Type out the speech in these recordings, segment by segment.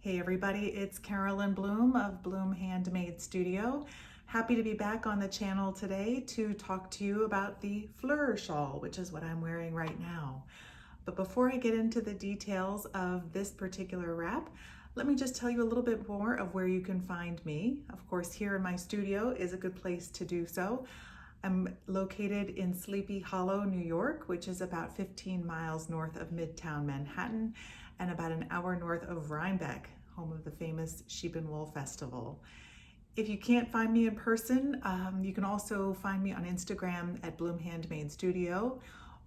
Hey everybody, it's Carolyn Bloom of Bloom Handmade Studio. Happy to be back on the channel today to talk to you about the Fleur shawl, which is what I'm wearing right now. But before I get into the details of this particular wrap, let me just tell you a little bit more of where you can find me. Of course, here in my studio is a good place to do so. I'm located in Sleepy Hollow, New York, which is about 15 miles north of Midtown Manhattan and about an hour north of Rhinebeck, home of the famous Sheep and Wool Festival. If you can't find me in person, you can also find me on Instagram at Bloom Handmade Studio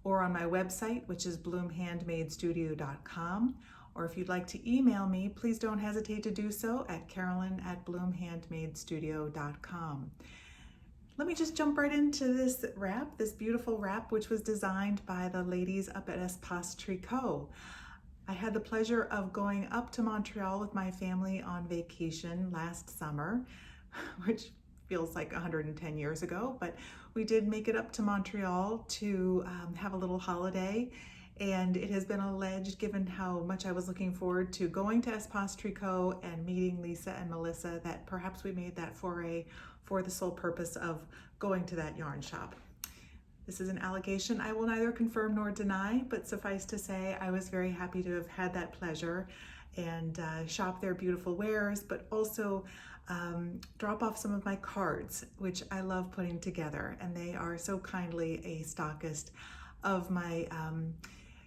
or on my website, which is bloomhandmadestudio.com. Or if you'd like to email me, please don't hesitate to do so at carolyn@bloomhandmadestudio.com. Let me just jump right into this wrap, this beautiful wrap, which was designed by the ladies up at Espace Tricot. I had the pleasure of going up to Montreal with my family on vacation last summer, which feels like 110 years ago, but we did make it up to Montreal to have a little holiday. And it has been alleged, given how much I was looking forward to going to Espace Tricot and meeting Lisa and Melissa, that perhaps we made that foray for the sole purpose of going to that yarn shop. This is an allegation I will neither confirm nor deny, but suffice to say, I was very happy to have had that pleasure and shop their beautiful wares, but also drop off some of my cards, which I love putting together. And they are so kindly a stockist of my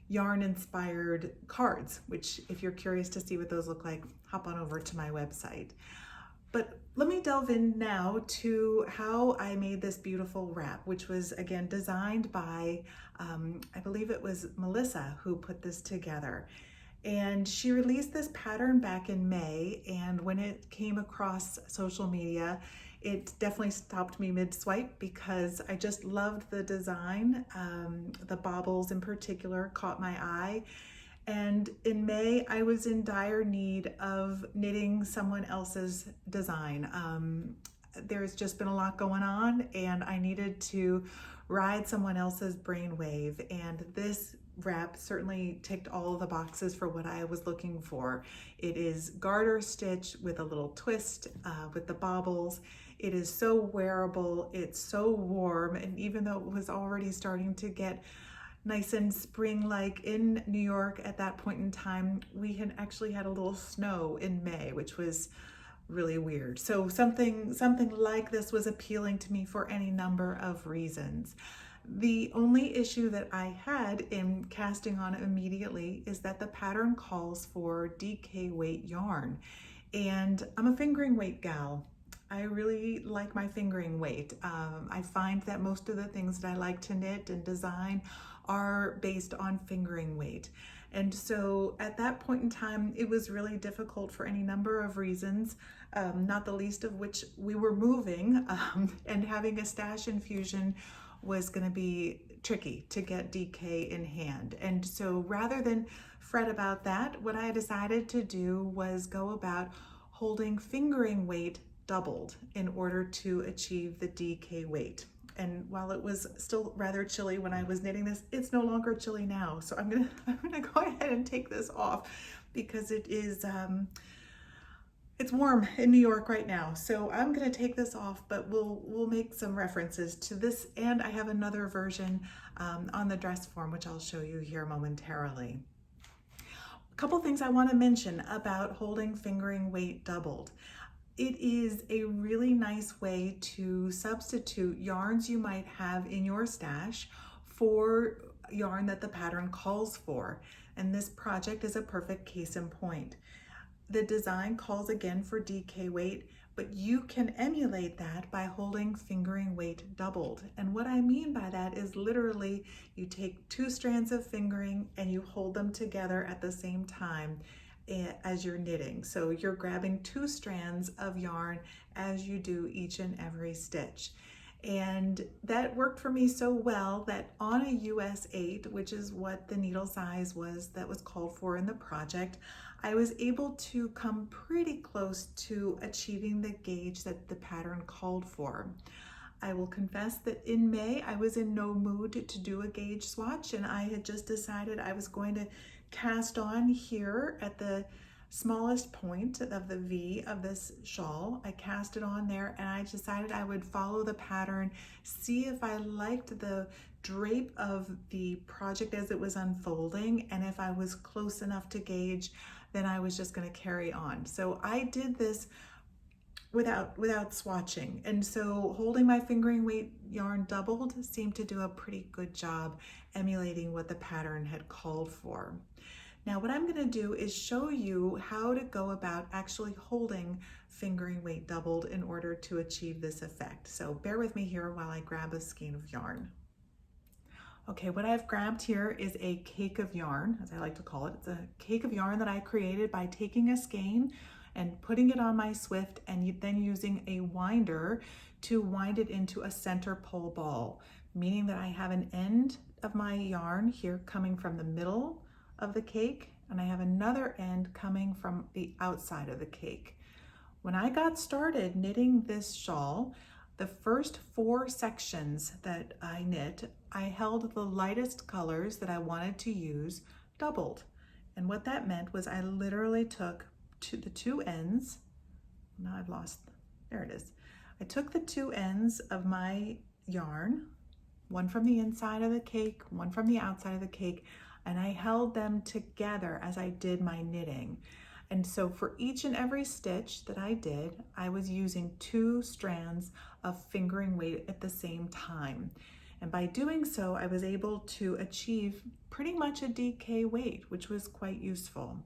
yarn-inspired cards, which if you're curious to see what those look like, hop on over to my website. But let me delve in now to how I made this beautiful wrap, which was again designed by, I believe it was Melissa who put this together. And she released this pattern back in May, and when it came across social media, it definitely stopped me mid-swipe because I just loved the design. The baubles in particular caught my eye. And in May, I was in dire need of knitting someone else's design. There's just been a lot going on and I needed to ride someone else's brainwave. And this wrap certainly ticked all of the boxes for what I was looking for. It is garter stitch with a little twist with the baubles. It is so wearable, it's so warm, and even though it was already starting to get nice and spring-like in New York at that point in time, we had actually had a little snow in May, which was really weird. So something like this was appealing to me for any number of reasons. The only issue that I had in casting on it immediately is that the pattern calls for DK weight yarn, and I'm a fingering weight gal. I really like my fingering weight. I find that most of the things that I like to knit and design are based on fingering weight. And so at that point in time, it was really difficult for any number of reasons, not the least of which we were moving, and having a stash infusion was going to be tricky to get DK in hand. And so rather than fret about that, what I decided to do was go about holding fingering weight doubled in order to achieve the DK weight. And while it was still rather chilly when I was knitting this, it's no longer chilly now. So I'm gonna go ahead and take this off because it is it's warm in New York right now. So I'm gonna take this off, but we'll make some references to this, and I have another version on the dress form, which I'll show you here momentarily. A couple things I want to mention about holding fingering weight doubled. It is a really nice way to substitute yarns you might have in your stash for yarn that the pattern calls for. And this project is a perfect case in point. The design calls again for DK weight, but you can emulate that by holding fingering weight doubled. And what I mean by that is literally you take two strands of fingering and you hold them together at the same time as you're knitting. So you're grabbing two strands of yarn as you do each and every stitch. And that worked for me so well that on a US 8, which is what the needle size was that was called for in the project, I was able to come pretty close to achieving the gauge that the pattern called for. I will confess that in May, I was in no mood to do a gauge swatch, and I had just decided I was going to cast on here at the smallest point of the V of this shawl. I cast it on there and I decided I would follow the pattern, see if I liked the drape of the project as it was unfolding, and if I was close enough to gauge, then I was just going to carry on. So I did this without swatching, and so holding my fingering weight yarn doubled seemed to do a pretty good job emulating what the pattern had called for. Now what I'm going to do is show you how to go about actually holding fingering weight doubled in order to achieve this effect. So bear with me here while I grab a skein of yarn. Okay, what I've grabbed here is a cake of yarn, as I like to call it. It's a cake of yarn that I created by taking a skein and putting it on my Swift, and then using a winder to wind it into a center pole ball, meaning that I have an end of my yarn here coming from the middle of the cake, and I have another end coming from the outside of the cake. When I got started knitting this shawl, the first 4 sections that I knit, I held the lightest colors that I wanted to use doubled. And what that meant was I literally took the 2 ends, now I've lost, there it is. I took the 2 ends of my yarn, one from the inside of the cake, one from the outside of the cake, and I held them together as I did my knitting. And so for each and every stitch that I did, I was using 2 strands of fingering weight at the same time. And by doing so, I was able to achieve pretty much a DK weight, which was quite useful.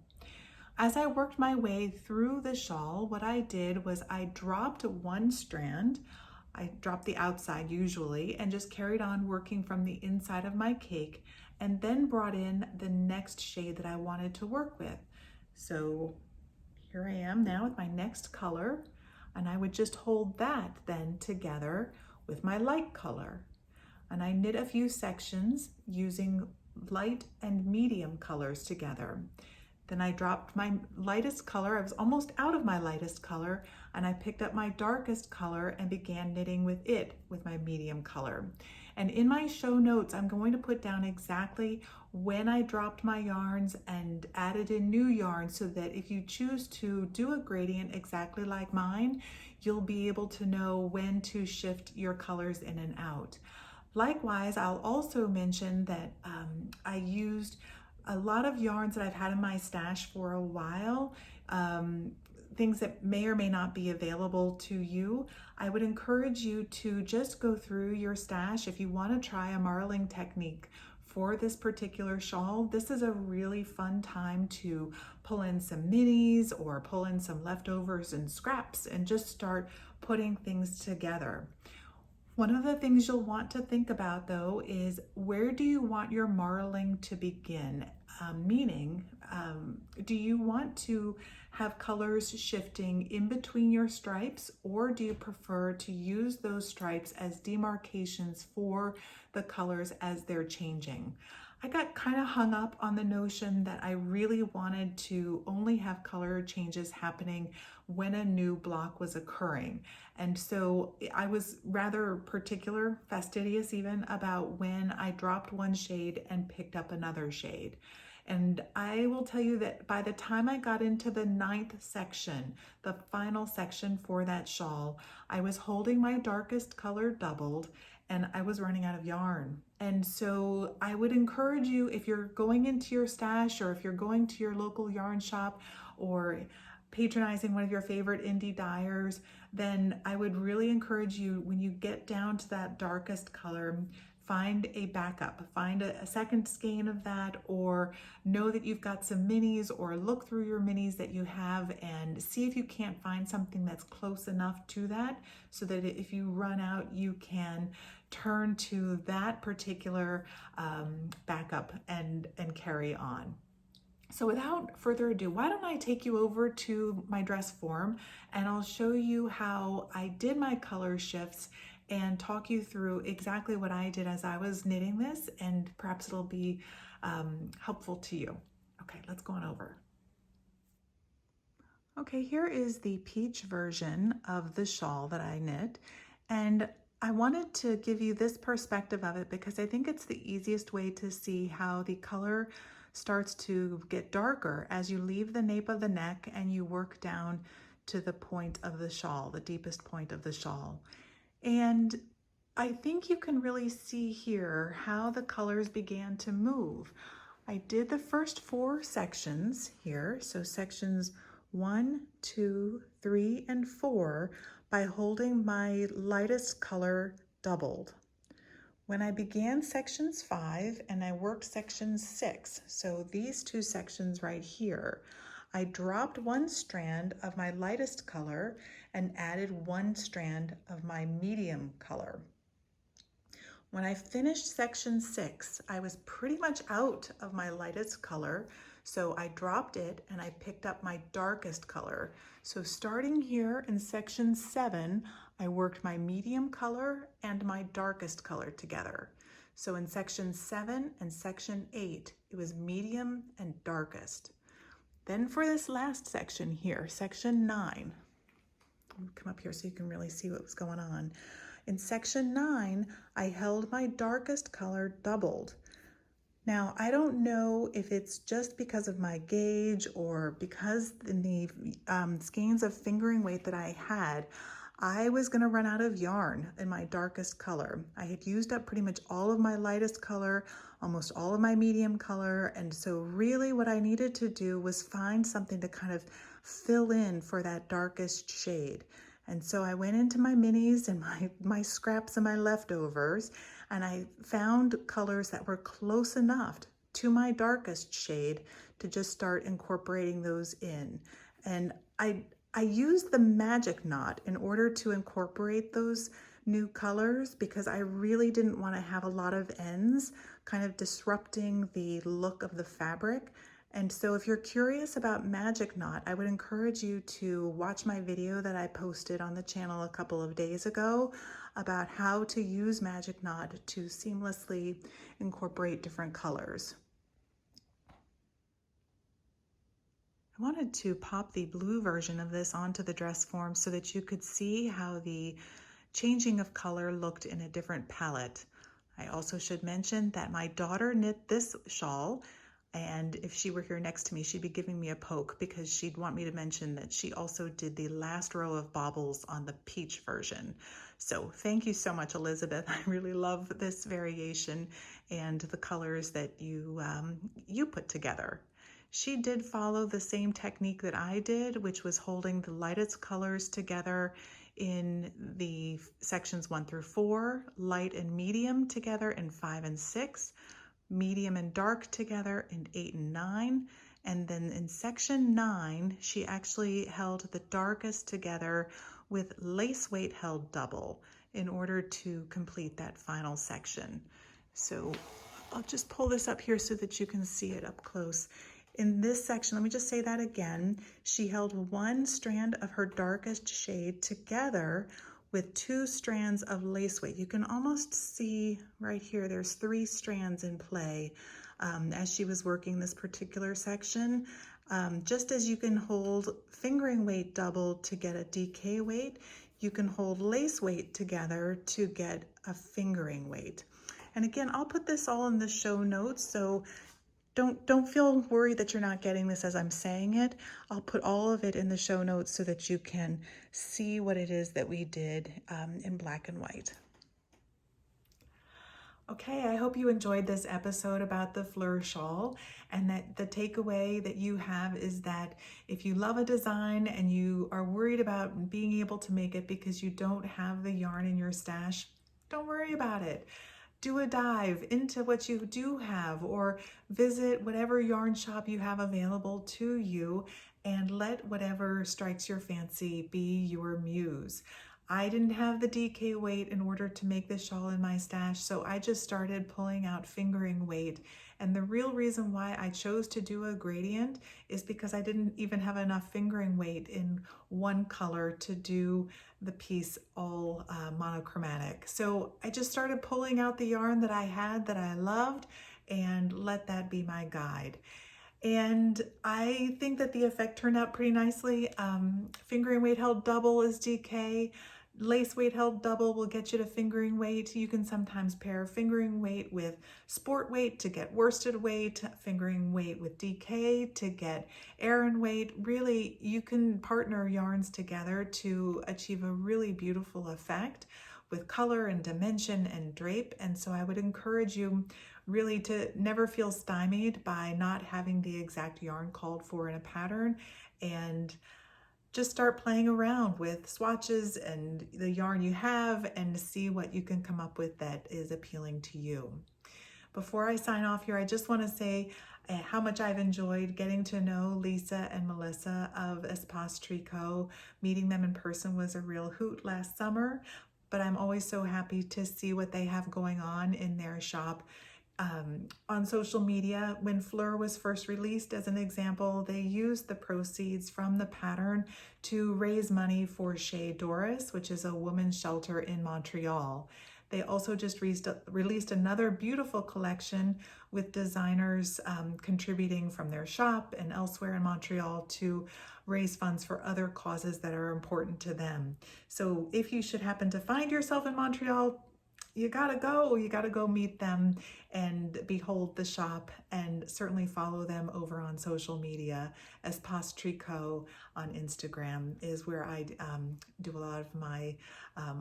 As I worked my way through the shawl, what I did was I dropped 1 strand. I dropped the outside usually and just carried on working from the inside of my cake, and then brought in the next shade that I wanted to work with. So here I am now with my next color, and I would just hold that then together with my light color. And I knit a few sections using light and medium colors together. Then I dropped my lightest color. I was almost out of my lightest color, and I picked up my darkest color and began knitting with it with my medium color. And in my show notes, I'm going to put down exactly when I dropped my yarns and added in new yarns, so that if you choose to do a gradient exactly like mine, you'll be able to know when to shift your colors in and out. Likewise, I'll also mention that I used a lot of yarns that I've had in my stash for a while, things that may or may not be available to you. I would encourage you to just go through your stash. If you want to try a marling technique for this particular shawl, this is a really fun time to pull in some minis or pull in some leftovers and scraps and just start putting things together. One of the things you'll want to think about though is, where do you want your marling to begin? Meaning, do you want to have colors shifting in between your stripes, or do you prefer to use those stripes as demarcations for the colors as they're changing? I got kind of hung up on the notion that I really wanted to only have color changes happening when a new block was occurring. And so I was rather particular, fastidious even, about when I dropped one shade and picked up another shade. And I will tell you that by the time I got into the 9th section, the final section for that shawl, I was holding my darkest color doubled, and I was running out of yarn. And so I would encourage you, if you're going into your stash, or if you're going to your local yarn shop, or patronizing one of your favorite indie dyers, then I would really encourage you, when you get down to that darkest color, find a backup, find a second skein of that, or know that you've got some minis, or look through your minis that you have and see if you can't find something that's close enough to that, so that if you run out, you can turn to that particular backup and carry on. So without further ado, why don't I take you over to my dress form, and I'll show you how I did my color shifts and talk you through exactly what I did as I was knitting this, and perhaps it'll be helpful to you. Okay, let's go on over. Okay, here is the peach version of the shawl that I knit, and I wanted to give you this perspective of it because I think it's the easiest way to see how the color starts to get darker as you leave the nape of the neck and you work down to the point of the shawl, the deepest point of the shawl. And I think you can really see here how the colors began to move. I did the first 4 sections here, so sections 1, 2, 3, and 4 by holding my lightest color doubled. When I began sections 5 and I worked section 6, so these 2 sections right here, I dropped 1 strand of my lightest color and added 1 strand of my medium color. When I finished section 6, I was pretty much out of my lightest color, so I dropped it and I picked up my darkest color. So starting here in section 7, I worked my medium color and my darkest color together. So in section 7 and section 8, it was medium and darkest. Then for this last section here, section 9, I'll come up here so you can really see what was going on. In section 9, I held my darkest color doubled. Now, I don't know if it's just because of my gauge or because in the skeins of fingering weight that I had, I was going to run out of yarn in my darkest color. I had used up pretty much all of my lightest color, almost all of my medium color, and so really what I needed to do was find something to kind of fill in for that darkest shade. And so I went into my minis and my scraps and my leftovers, and I found colors that were close enough to my darkest shade to just start incorporating those in. And I used the magic knot in order to incorporate those new colors because I really didn't want to have a lot of ends kind of disrupting the look of the fabric. And so if you're curious about magic knot, I would encourage you to watch my video that I posted on the channel a couple of days ago about how to use magic knot to seamlessly incorporate different colors. I wanted to pop the blue version of this onto the dress form so that you could see how the changing of color looked in a different palette. I also should mention that my daughter knit this shawl, and if she were here next to me, she'd be giving me a poke because she'd want me to mention that she also did the last row of baubles on the peach version. So thank you so much, Elizabeth. I really love this variation and the colors that you put together. She did follow the same technique that I did, which was holding the lightest colors together in the sections 1 through 4, light and medium together in 5 and 6, medium and dark together in 8 and 9, and then in section 9 she actually held the darkest together with lace weight held double in order to complete that final section. So I'll just pull this up here so that you can see it up close. In this section, let me just say that again, she held 1 strand of her darkest shade together with 2 strands of lace weight. You can almost see right here, there's 3 strands in play as she was working this particular section. Just as you can hold fingering weight double to get a DK weight, you can hold lace weight together to get a fingering weight. And again, I'll put this all in the show notes, so don't feel worried that you're not getting this as I'm saying it. I'll put all of it in the show notes so that you can see what it is that we did in black and white. Okay, I hope you enjoyed this episode about the Fleur shawl, and that the takeaway that you have is that if you love a design and you are worried about being able to make it because you don't have the yarn in your stash, don't worry about it. Do a dive into what you do have, or visit whatever yarn shop you have available to you and let whatever strikes your fancy be your muse. I didn't have the DK weight in order to make this shawl in my stash, so I just started pulling out fingering weight. And the real reason why I chose to do a gradient is because I didn't even have enough fingering weight in one color to do the piece all monochromatic. So I just started pulling out the yarn that I had that I loved and let that be my guide. And I think that the effect turned out pretty nicely. Fingering weight held double as DK. Lace weight held double will get you to fingering weight. You can sometimes pair fingering weight with sport weight to get worsted weight, fingering weight with DK to get Aran weight. Really, you can partner yarns together to achieve a really beautiful effect with color and dimension and drape. And so I would encourage you really to never feel stymied by not having the exact yarn called for in a pattern, and just start playing around with swatches and the yarn you have and see what you can come up with that is appealing to you. Before I sign off here, I just want to say how much I've enjoyed getting to know Lisa and Melissa of Espace Tricot. Meeting them in person was a real hoot last summer, but I'm always so happy to see what they have going on in their shop. On social media, when Fleur was first released, as an example, they used the proceeds from the pattern to raise money for Chez Doris, which is a women's shelter in Montreal. They also just released another beautiful collection with designers contributing from their shop and elsewhere in Montreal to raise funds for other causes that are important to them. So if you should happen to find yourself in Montreal, you gotta go meet them and behold the shop, and certainly follow them over on social media. Espace Tricot on Instagram is where I do a lot of my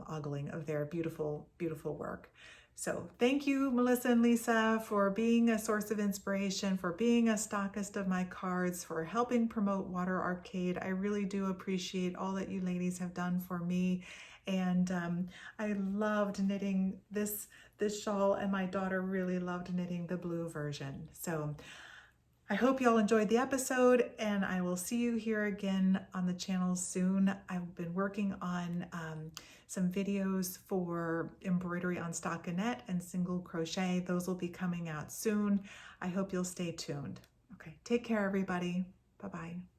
ogling of their beautiful, beautiful work. So thank you, Melissa and Lisa, for being a source of inspiration, for being a stockist of my cards, for helping promote Water Arcade. I really do appreciate all that you ladies have done for me. And I loved knitting this shawl, and my daughter really loved knitting the blue version. So I hope you all enjoyed the episode, and I will see you here again on the channel soon. I've been working on some videos for embroidery on stockinette and single crochet. Those will be coming out soon. I hope you'll stay tuned. Okay, take care, everybody. Bye-bye.